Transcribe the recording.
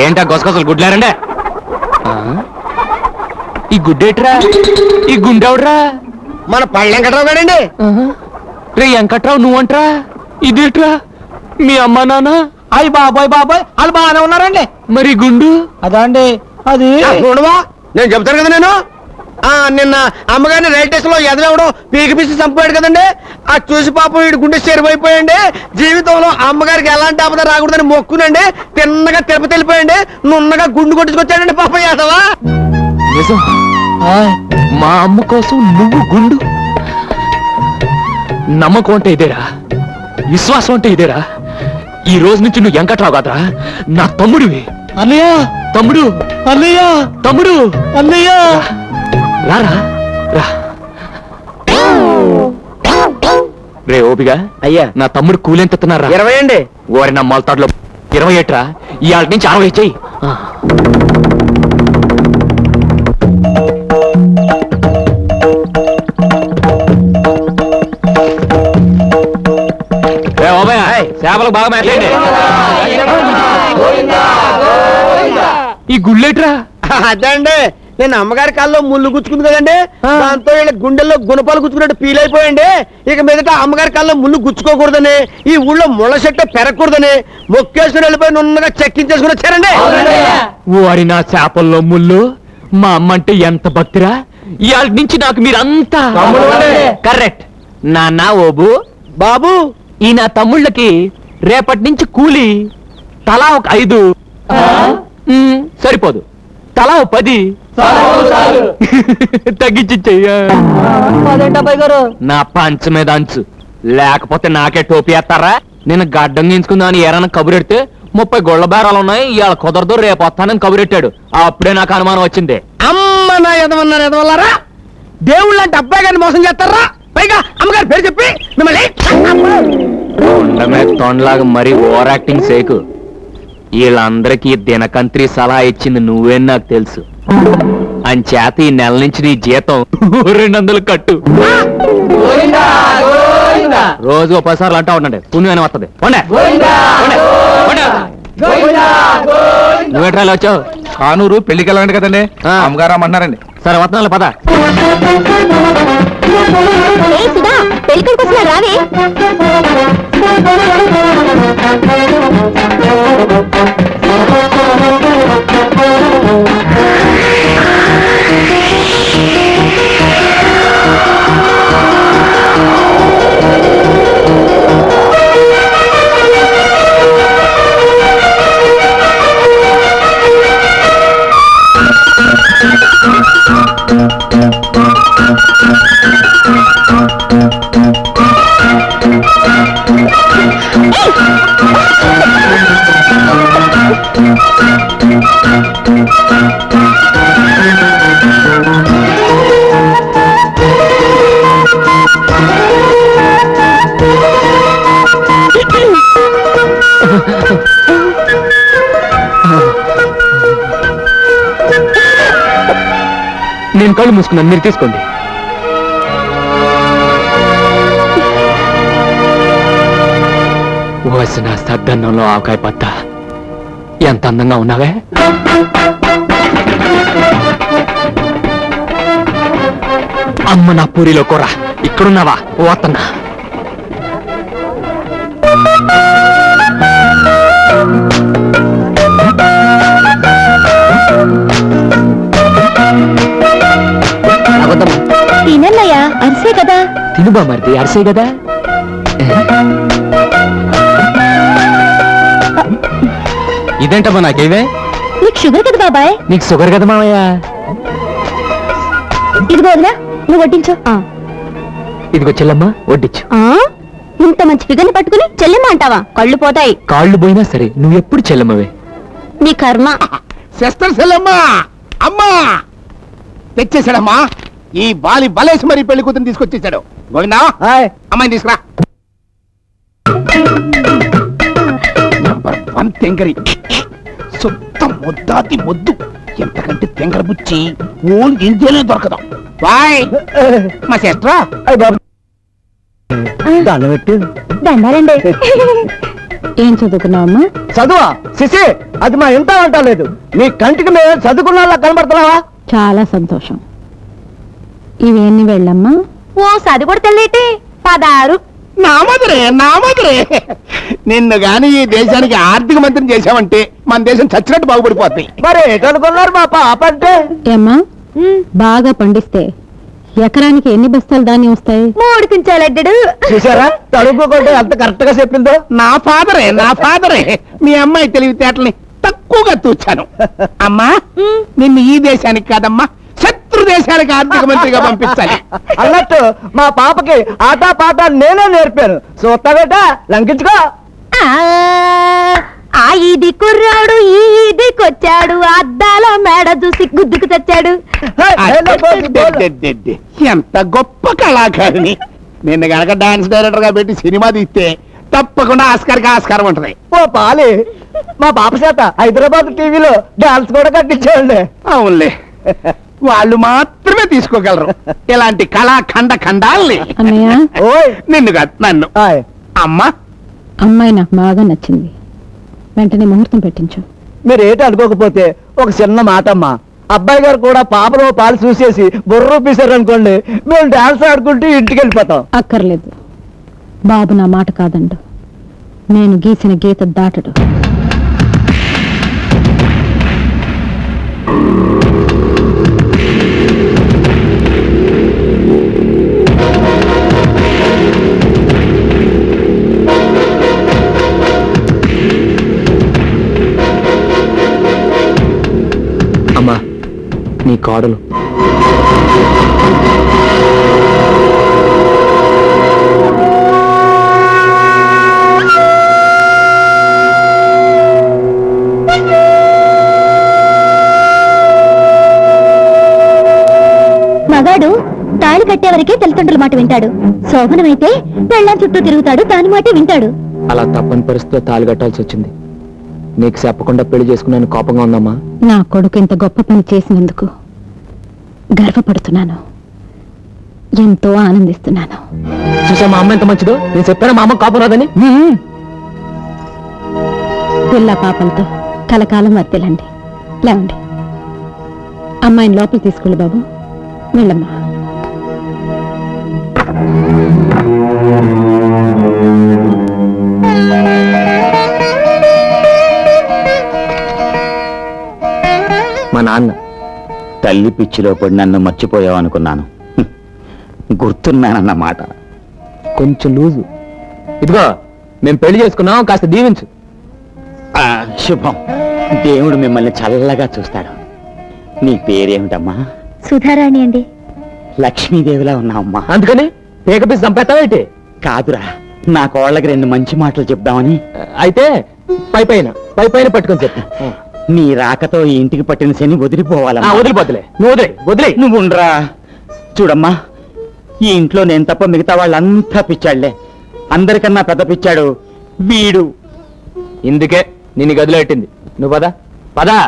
ఏంటా గొసగొసలు గుడ్లారండే? ఈ గుడ్డేట్రా? ఈ గుండెవడ్రా? మన పళ్ళ వెంకట్రావు గారండి. రే వెంకట్రావు నువ్వంట్రా? ఇదేట్రా మీ అమ్మా నాన్న? అయ్యి బాబాయ్ బాబాయ్ వాళ్ళు బాగానే ఉన్నారండి. మరి గుండు అదా అండి? అది చూడవా, నేను చెప్తాను కదా. నేను నిన్న అమ్మగారిని రైల్ స్టేషన్ లో ఎదవడం పీకి పీసి చంపాడు కదండి. అది చూసి పాపం వీడి గుండె చెరువైపోయండి. జీవితంలో అమ్మగారికి ఎలాంటి ఆపద రాకూడదని మొక్కునండి. తిన్నగా తిరుపతి వెళ్ళిపోయండి. నున్నగా గుండు కొట్టించుకొచ్చాడండి పాపం యాదవా. నిజం? మా అమ్మ కోసం నువ్వు గుండు? నమ్మకం అంటే ఇదేరా, విశ్వాసం అంటే ఇదేరా. ఈ రోజు నుంచి నువ్వు వెంకట్రావు కాదురా, నా తమ్ముడివి. అన్నయ్య, తమ్ముడు, అన్నయ్య, తమ్ముడు, అన్నయ్య. రారా రా. రే ఓపిగా అయ్యా, నా తమ్ముడు కూలెంత ఎత్తున్నారా? 20 అండి. ఓరి నా మొలతాడులో 20 ఏట్రా. ఇవాళ నుంచి 60 చెయ్యి. చేపలకు బాగా మేతండి. ఈ గుళ్ళేట్రా? అదండి, నేను అమ్మగారి కాల్లో ముళ్ళు గుచ్చుకుంది కదండి. దాంతో వీళ్ళ గుండెల్లో గుణపాలు గుచ్చుకున్నట్టు ఫీల్ అయిపోయండి. ఇక మీదట అమ్మగారి కాల్లో ముళ్ళు గుచ్చుకోకూడదని, ఈ ఊళ్ళో ముళ్ళ చెట్టు పెరగకూడదని మొక్కేసుకుని వెళ్ళిపోయి నున్నగా చెక్కించేసుకుని వచ్చారండి. ఓరి నా చేపల్లో ముళ్ళు. మా అమ్మ అంటే ఎంత భక్తిరా. ఇవాళ నుంచి నాకు మీరంతా కరెక్ట్. నాన్న ఓబు బాబు, ఈ నా తమ్ముళ్ళకి రేపటి నుంచి కూలి తలా ఒక 5 సరిపోదు, తలా 10 తగ్గించి చెయ్య. నా పంచ మీద అంచు, లేకపోతే నాకే టోపీ వేస్తారా? నేను గడ్డం గించుకుందామని ఏరన్నా కబురెడితే 30 గొళ్ళ బేరాలు ఉన్నాయి, ఇవాళ కుదరదు రేపు వస్తానని కబురెట్టాడు. అప్పుడే నాకు అనుమానం వచ్చింది. అమ్మ నా ఎదవన్నారు ఎదవల్లారా, దేవుళ్ళ అంటే అబ్బాయి గారిని మోసం చేస్తారా? పైగా అమ్మగారి పేరు చెప్పి మిమ్మల్ని తొండలాగా మరీ ఓవర్ యాక్టింగ్ సేకు. వీళ్ళందరికీ దినకంత్రి సలహా ఇచ్చింది నువ్వేని నాకు తెలుసు. అంచేత ఈ నెల నుంచి నీ జీతం 200 కట్టు. రోజు 10 సార్లు అంటా ఉండండి, పుణ్యమైన వస్తుంది. నువ్వేట్రాలు వచ్చావు? కానూరు పెళ్లికి వెళ్ళండి కదండి, అమ్మగారు అమ్మన్నారండి. సరే వస్తున్నాను పద. రావే నేను కళ్ళు మూసుకున్నాను, మీరు తీసుకోండి. వసిన సద్దన్నంలో ఆవకాయ పత్త, ఎంత అందంగా ఉన్నావే. అమ్మ నా పూరిలో కూర, ఇక్కడున్నావా? పోతున్నా. తినన్నయ్యా, అరిసే కదా. తినుబా మరిది, అరిసే కదా. ఇదేంటమ్మా నాకేవే? నీకు షుగర్ కదా బాబాయ్. నీకు షుగర్ కదా మామయ్య. ఇదిగో వదినా, నువ్వు వడ్డించు. ఇదిగో చెల్లమ్మ, వడ్డించు. ఇంత మంచి ఫిగర్ని పట్టుకుని చెల్లెమ్మ అంటావా? కళ్ళు పోతాయి. కాళ్ళు పోయినా సరే నువ్వు ఎప్పుడు చెల్లమ్మవే. నీ కర్మ. సిస్టర్ సెల్లమ్మ, అమ్మా తెచ్చేసాడమ్మా. ఈ బాలి బలేసి మరీ పెళ్లి కూతురు తీసుకొచ్చేసాడు. గోవిందా, అమ్మాయిని తీసుకురా. నంబర్ 1 తెంగరి, సొంత ముద్దాతి ముద్దు. ఎంతకంటే తెంగర బుచ్చి ఓన్ ఇండియాలో దొరకదాం. బాయ్ మా సిస్టర్. దండాలండి. ఏం చదువుకున్నావమ్మా? చదువా శిశి, అది మా ఇంత అంటలేదు. నీ కంటికి మేము చదువుకున్నా కనబడుతున్నావా? చాలా సంతోషం. ఇవి ఎన్ని వెళ్ళమ్మా? ఓ సది కూడా తెల్లేటి 16. నా మధురే నిన్ను గాని ఈ దేశానికి ఆర్థిక మంత్రిని చేశావంటే మన దేశం చచ్చినట్టు బాగుపడిపోతుంది. మరి ఎటనుకున్నారు మా పాప అంటే? ఏమ్మా, బాగా పండిస్తే ఎకరానికి ఎన్ని బస్తాలు ధాన్యం వస్తాయి? 3 కింటాలడ్డాడు. చూసారా తడుపుకుంటే ఎంత కరెక్ట్ గా చెప్పిందో. నా ఫాదరే మీ అమ్మాయి తెలివితేటల్ని తక్కువగా తూచాను. అమ్మా, నిన్ను ఈ దేశానికి కాదమ్మా శత్రు దేశానికి ఆర్థిక మంత్రిగా పంపించాలి అన్నట్టు మా పాపకి ఆటా పాట నేనే నేర్పాను. చూస్తావేట లంకించుకో. ఆ ఇది కుర్రాడు ఈదికొచ్చాడు, అద్దాల మేడ చూసి గుద్దుకు తెచ్చాడు. ఎంత గొప్ప కళాకారిణి. నిన్న గనక డాన్స్ డైరెక్టర్ గా పెట్టి సినిమా తీస్తే తప్పకుండా ఆస్కారం ఉంటది. ఓ పాలి, మా పాప చేత హైదరాబాద్ టీవీలో డాన్స్ కూడా కట్టించాండి. అవునులే, వాళ్ళు మాత్రమే తీసుకోగలరు ఇలాంటి ఖండాల్ని. ఓయ్ నిన్ను కాదు నన్ను. అమ్మా, అమ్మాయి నాకు బాగా నచ్చింది. వెంటనే ముహూర్తం పెట్టించు. మీరు ఏంటి అనుకోకపోతే ఒక చిన్న మాట అమ్మా. అబ్బాయి గారు కూడా పాపలో పాలు చూసేసి బుర్ర పీసారు అనుకోండి, మేము డాన్స్ ఆడుకుంటూ ఇంటికి వెళ్ళిపోతాం. అక్కర్లేదు, బాబు నా మాట కాదండు. నేను గీసిన గీత దాటడు. అమ్మా, నీ కోడలు. మగాడు తాళి కట్టేవరకే తల్లిదండ్రుల మాట వింటాడు. శోభనమైతే పెళ్ళాం చుట్టూ తిరుగుతాడు, దాని మాటే వింటాడు. అలా తప్పని పరిస్థితిలో తాళి కట్టాల్సి వచ్చింది. నీకు చెప్పకుండా పెళ్లి చేసుకున్నాను కోపంగా ఉందమ్మా? నా కొడుకు ఇంత గొప్ప పని చేసినందుకు గర్వపడుతున్నాను, ఎంతో ఆనందిస్తున్నాను. చూసా మా అమ్మ ఎంత మంచిదో. నేను చెప్పాను మా అమ్మ కోపం రాదని. పిల్ల పాపలతో కలకాలం వర్తిల్లండి. లేవండి, అమ్మాయిని లోపల తీసుకెళ్ళి బాబు. వెళ్ళమ్మా. మా నాన్న. తల్లి పిచ్చిలో పడి నన్ను మర్చిపోయావనుకున్నాను. గుర్తున్నానన్నమాట. కొంచెం లూజు. ఇదిగో, మేము పెళ్లి చేసుకున్నాం, కాస్త దీవించు. శుభం. దేవుడు మిమ్మల్ని చల్లగా చూస్తాడు. నీ పేరేమిటమ్మా? సుధారాణి అండి. లక్ష్మీదేవిలా ఉన్నావమ్మా. అందుకని పేకపీసి చంపేస్తావేంటి? కాదురా, నా కోళ్ళకి 2 మంచి మాటలు చెప్దామని. అయితే పై పైన పట్టుకొని చెప్పు. నీ రాకతో ఈ ఇంటికి పట్టిన శని వదిలిపోవాలమ్మా. వదిలిపోతులే, నువ్వు వదిలే. నువ్వు ఉండరా. చూడమ్మా, ఈ ఇంట్లో నేను తప్ప మిగతా వాళ్ళంతా పిచ్చాళ్లే. అందరికన్నా పెద్ద పిచ్చాడు వీడు. ఇందుకే నిన్ను గదిలో పెట్టింది. నువ్వు పదా.